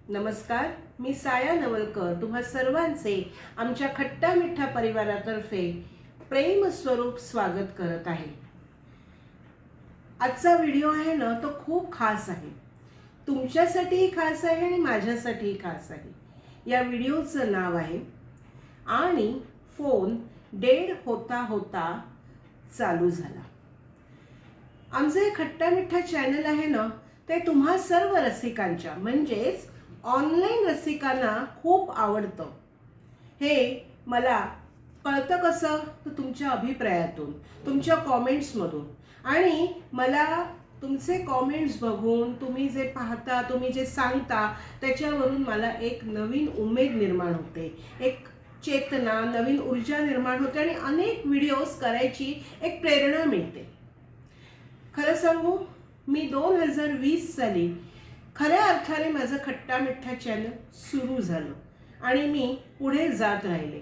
नमस्कार, मी साया नवलकर तुम्हा सर्वांचे आमच्या खट्टा मिठ्ठा परिवारातर्फे प्रेम स्वरूप स्वागत करत आहे। आजचा व्हिडिओ आहे ना तो खूप खास आहे, तुमच्यासाठीही खास आहे आणि माझ्यासाठीही खास आहे। या व्हिडिओचं नाव आहे आणि फोन डेड होता होता चालू झाला। आमचं हे खट्टा मिठ्ठा चॅनल आहे ना ते तुम्हा सर्व रसिकांच्या म्हणजेच ऑनलाईन रसिकांना खूप आवडतं। हे मला कळतं कसं तर तुमच्या अभिप्रायातून, तुमच्या कॉमेंट्समधून, आणि मला तुमचे कॉमेंट्स बघून तुम्ही जे पाहता, तुम्ही जे सांगता त्याच्यावरून मला एक नवीन उमेद निर्माण होते, एक चेतना, नवीन ऊर्जा निर्माण होते आणि अनेक व्हिडिओज करायची एक प्रेरणा मिळते। खरं सांगू, मी 2020 साली खऱ्या अर्थाने माझं खट्टा मिठ्ठा चॅनल सुरू झालं आणि मी पुढे जात राहिले।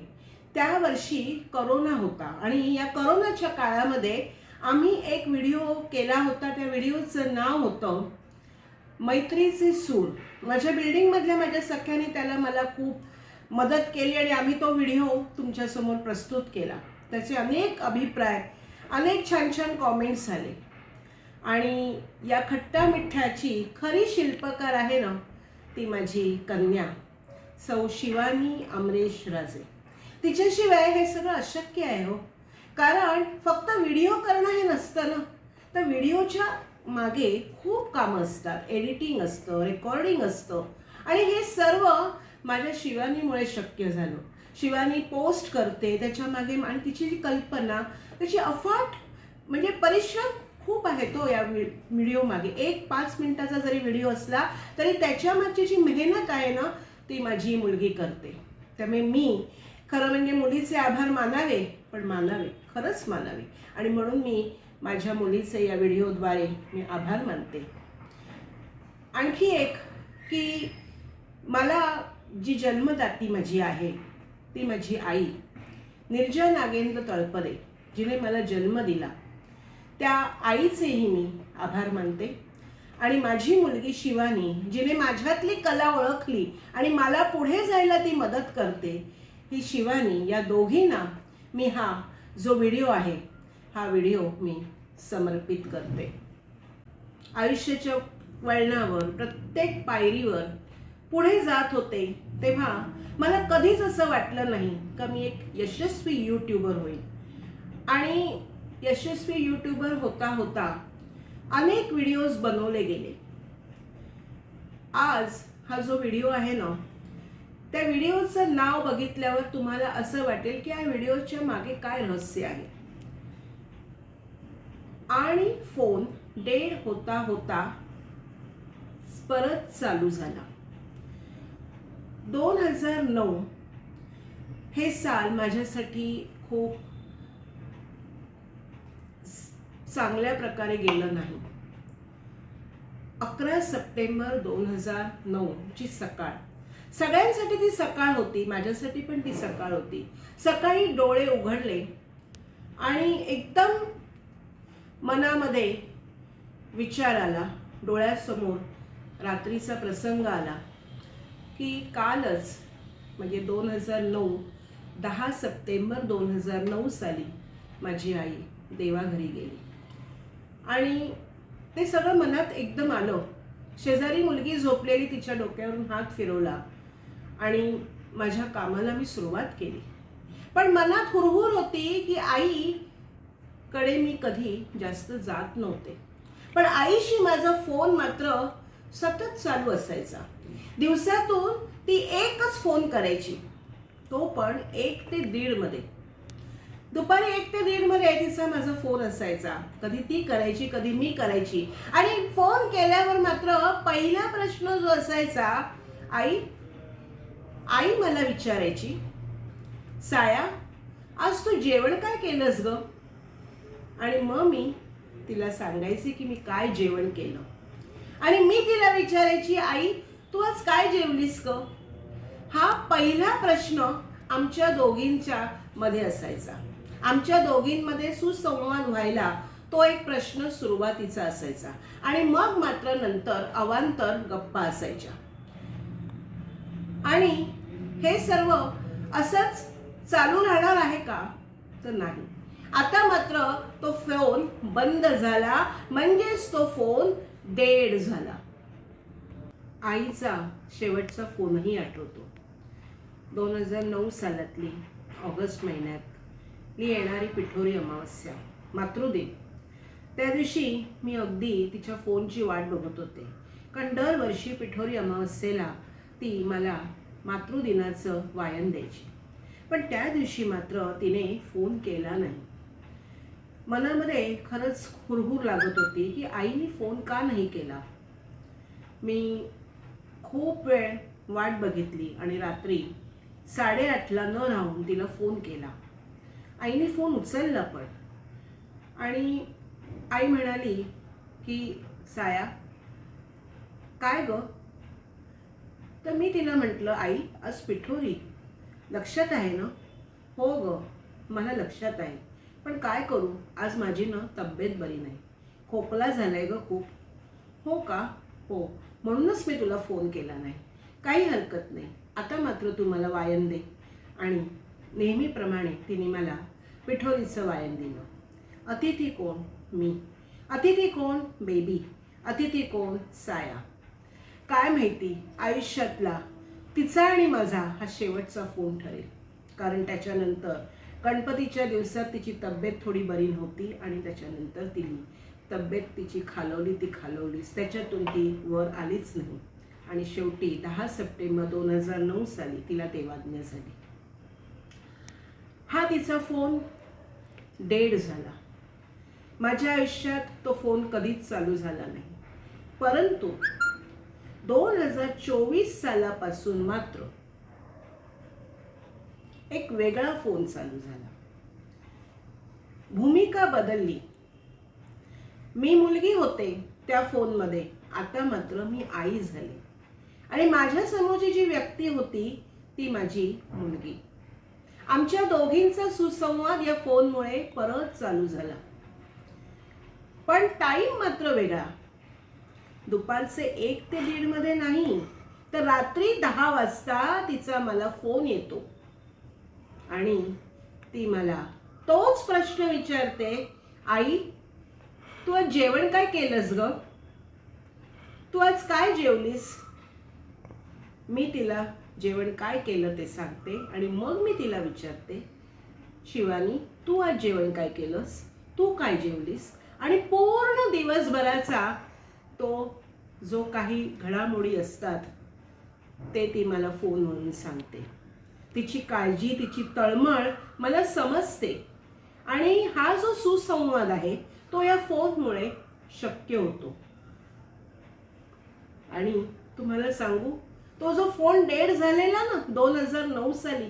त्या वर्षी करोना होता आणि या करोनाच्या काळामध्ये आम्ही एक व्हिडिओ केला होता। त्या व्हिडिओचं नाव होतं मैत्रीची सूड। माझ्या बिल्डिंगमधल्या माझ्या सख्याने त्याला मला खूप मदत केली आणि आम्ही तो व्हिडिओ तुमच्यासमोर प्रस्तुत केला। त्याचे अनेक अभिप्राय, अनेक छान छान कॉमेंट्स आले आणि या खट्टा मिठ्ठ्याची खरी शिल्पकार आहे ना ती माझी कन्या सौ शिवानी अमरेश राजे। तिच्याशिवाय हे सगळं अशक्य आहे हो, कारण फक्त व्हिडिओ करणं हे नसतं ना, तर व्हिडिओच्या मागे खूप कामं असतात, एडिटिंग असतं, रेकॉर्डिंग असतं आणि हे सर्व माझ्या शिवानीमुळे शक्य झालं। शिवानी पोस्ट करते त्याच्या मागे आणि तिची जी कल्पना, त्याची अफाट म्हणजे परिश्रम खूप आहे तो या व्हिडिओ मागे। एक 5 मिनिटाचा जरी व्हिडिओ असला तरी त्याच्यामागची जी मेहनत आहे ना ती माझी मुलगी करते। त्यामुळे मी खरं म्हणजे मुलीचे आभार मानावे, पण मानावे, खरंच मानावे, आणि म्हणून मी माझ्या मुलीचे या व्हिडिओद्वारे मी आभार मानते। आणखी एक की मला जी जन्मदाती माझी आहे ती माझी आई निर्जन नागेंद्र तळपरे, जिने मला जन्म दिला, त्या आईचेही मी आभार मानते। आणि माझी मुलगी शिवानी, जिने माझ्यातली कला ओळखली आणि मला पुढे जायला ती मदत करते, ही शिवानी, या दोघींना मी हा जो व्हिडिओ आहे हा व्हिडिओ मी समर्पित करते। आयुष्याच्या वळणावर, प्रत्येक पायरीवर पुढे जात होते तेव्हा मला कधीच असं वाटलं नाही का मी एक यशस्वी यूट्यूबर होईल। आणि यशस्वी यूट्यूबर होता होता अनेक व्हिडिओज बनवले गेले। आज हा जो व्हिडिओ आहे ना त्या व्हिडिओचं नाव बघितल्यावर तुम्हाला असं वाटेल की या व्हिडिओच्या मागे काय रहस्य आहे। आणि फोन डेड होता होता परत चालू झाला। 2009 हे साल माझ्यासाठी खूप चांगल्या प्रकारे गेलं नाही। 11 सप्टेंबर 2009 ची सकाळ सगळ्यांसाठी ती सकाळ होती, माझ्यासाठी पण ती सकाळ होती। सकाळी डोळे उघडले आणि एकदम मनामध्ये विचार आला, डोळ्यासमोर रात्रीचा प्रसंग आला की कालच म्हणजे 10 सप्टेंबर 2009 साली माझी आई देवाघरी गेली। आणि ते सगळं मनात एकदम आलं। शेजारी मुलगी झोपलेली, तिच्या डोक्यावरून हात फिरवला आणि माझ्या कामाला मी सुरुवात केली। पण मनात हुरहुर होती की आईकडे मी कधी जास्त जात नव्हते, पण आईशी माझा फोन मात्र सतत चालू असायचा। दिवसातून ती एकच फोन करायची, तो पण 1 ते 1:30 मध्ये। दुपारी 1 ते 1:30 मध्ये तिचा माझा फोन असायचा। कधी ती करायची, कधी मी करायची। आणि फोन केल्यावर मात्र पहिला प्रश्न जो असायचा, आई मला विचारायची, साया आज तू जेवण काय केलंस ग? आणि मग मी तिला सांगायचे की मी काय जेवण केलं। आणि मी तिला विचारायची, आई तू आज काय जेवलीस ग? हा पहिला प्रश्न आमच्या दोघींच्या मध्ये असायचा। आमच्या दोघींमध्ये सुसंवाद व्हायला तो एक प्रश्न सुरुवातीचा असायचा आणि मग मात्र नंतर अवांतर गप्पा असायच्या। आणि हे सर्व असंच चालू राहणार आहे का? तर नाही. आता मात्र तो फोन बंद झाला, म्हणजेच तो फोन डेड झाला. आईचा शेवटचा फोनही आठवतो. 2009 सालातली ऑगस्ट महिन्यातली येणारी पिठोरी अमावस्या, मातृदिन. त्या दिवशी मी अगदी तिच्या फोनची वाट बघत होते, कारण दरवर्षी पिठोरी अमावस्येला ती मला मातृदिनाचं वायन द्यायची. पण त्या दिवशी मात्र तिने फोन केला नाही. मनामध्ये खरंच हुरहुर लागत होती की आईने फोन का नाही केला. मी खूप वेळ वाट बघितली आणि रात्री 8:30ला न राहून तिला फोन केला. आईने फोन उचलला पण, आणि आई म्हणाली की साया काय ग? तर मी तिला म्हटलं, आई आज पिठोरी, लक्षात आहे ना? हो ग, मला लक्षात आहे, पण काय करू, आज माझी ना तब्येत बरी नाही, खोकला झालाय ग खूप. हो का? हो, म्हणूनच मी तुला फोन केला नाही. काही हरकत नाही, आता मात्र तू मला वायन दे. आणि नेहमीप्रमाणे तिने मला पिठोरीचं वायन दिलं. अतिथी कोण? मी. अतिथी कोण? बेबी. अतिथी कोण? साया. काय माहिती आयुष्यातला तिचा आणि माझा हा शेवटचा फोन ठरेल, कारण त्याच्यानंतर गणपतीच्या दिवसात तिची तब्येत थोडी बरी नव्हती आणि त्याच्यानंतर तिने तब्येत तिची खालवलीच, त्याच्यातून ती वर आलीच नाही. आणि शेवटी 10 सप्टेंबर 2009 साली तिला देवाज्ञा झाली. हा तिचा फोन डेड झाला. माझ्या आयुष्यात तो फोन कधीच चालू झाला नाही, परंतु 2024 सालापासून मात्र एक वेगळा फोन चालू झाला. भूमिका बदलली. मी मुलगी होते त्या फोनमध्ये, आता मात्र मी आई झाली. आणि माझ्या समोरची जी व्यक्ती होती ती माझी मुलगी. आमच्या दोघींचा सुसंवाद या फोनमुळे परत चालू झाला. पण टाइम मात्र वेगळा. दुपारचे 1 ते 1:30 मध्ये नाही, तर रात्री 10 वाजता तिचा मला फोन येतो आणि ती मला तोच प्रश्न विचारते, आई तू आज जेवण काय केलंस ग? तू आज काय जेवलीस? मी तिला जेवण काय केलं ते सांगते आणि मग मी तिला विचारते, शिवानी तू आज जेवण काय केलंस? तू काय जेवलीस? आणि पूर्ण दिवसभराचा तो जो काही घडामोडी असतात ते ती मला फोनवरून सांगते. तिची काळजी, तिची तळमळ मला समजते. आणि हा जो सुसंवाद आहे तो या फोनमुळे शक्य होतो. आणि तुम्हाला सांगू, तो जो फोन डेड झालेला ना 2009 साली,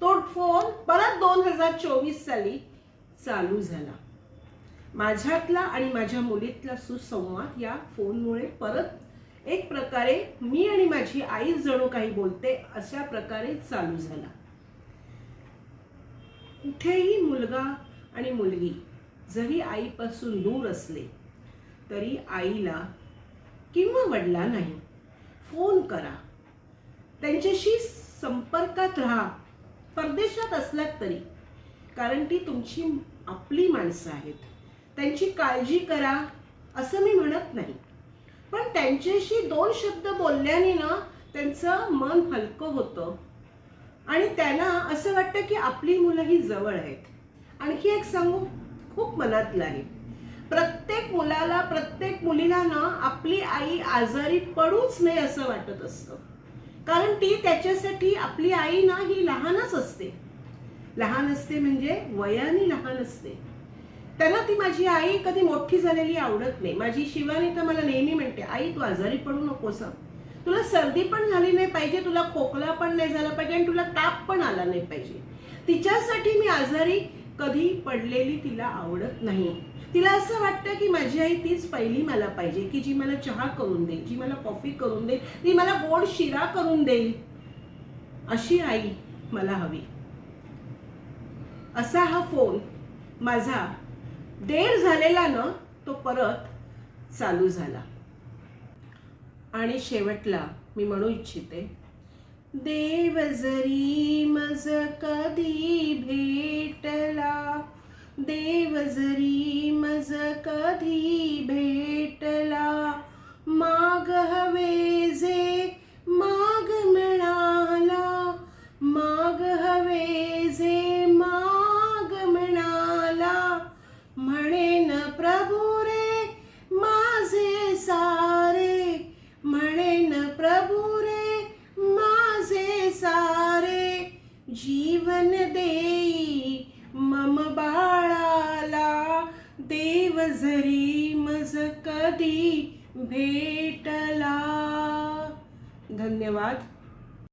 तो फोन परत 2024 साली चालू झाला. माझ्यातला आणि माझ्या मुलीतला सुसंवाद या फोनमुळे परत एक प्रकारे मी आणि माझी आई जणू काही बोलते अशा प्रकारे चालू झाला. कुठेही मुलगा आणि मुलगी जरी आईपासून दूर असले तरी आईला किंवा वडिलांनाही फोन करा, त्यांच्याशी संपर्कात राहा, परदेशात असलात तरी, कारण ती तुमची आपली माणसं आहेत. त्यांची काळजी करा असं मी म्हणत नाही, पण त्यांच्याशी 2 शब्द बोलल्याने ना त्यांचं मन हलकं होतं आणि त्यांना असं वाटतं की आपली मुलं ही जवळ आहेत. आणखी एक सांगू, खूप मनातलं आहे. प्रत्येक मुलाला, प्रत्येक मुलीला ना आपली आई आजारी पडूच नये असं वाटत असतं, कारण ती त्याच्यासाठी आपली आई ना ही लहानच असते. लहान असते म्हणजे वयाने लहान असते. त्यांना ती माझी आई कधी मोठी झालेली आवडत नाही. माझी शिवानी तर मला नेहमी म्हणते, आई तू आजारी पडू नकोस, तुला सर्दी पण झाली नाही पाहिजे, तुला खोकला पण नाही झाला पाहिजे आणि तुला ताप पण आला नाही पाहिजे. तिच्यासाठी मी आजारी कधी पडलेली तिला आवडत नाही. तिला असं वाटतं की माझी आई तीच पहिली मला पाहिजे, की जी मला चहा करून देईल, जी मला कॉफी करून देईल, ती मला गोड शिरा करून देईल. अशी आई मला हवी. असा हा फोन माझा डेड झालेला ना तो परत चालू झाला. आणि शेवटला मी म्हणू इच्छिते, देव जरी मज कधी भेटला, देव जरी मज कधी भेटला, माग हवे जे माग मिळाला, माग हवे जे माग मिळाला, म्हणेन प्रभू रे माझे सारे, म्हणेन प्रभू रे माझे सारे, जीवन देई मम बाळाला, देव जरी मज कधी भेटला. धन्यवाद.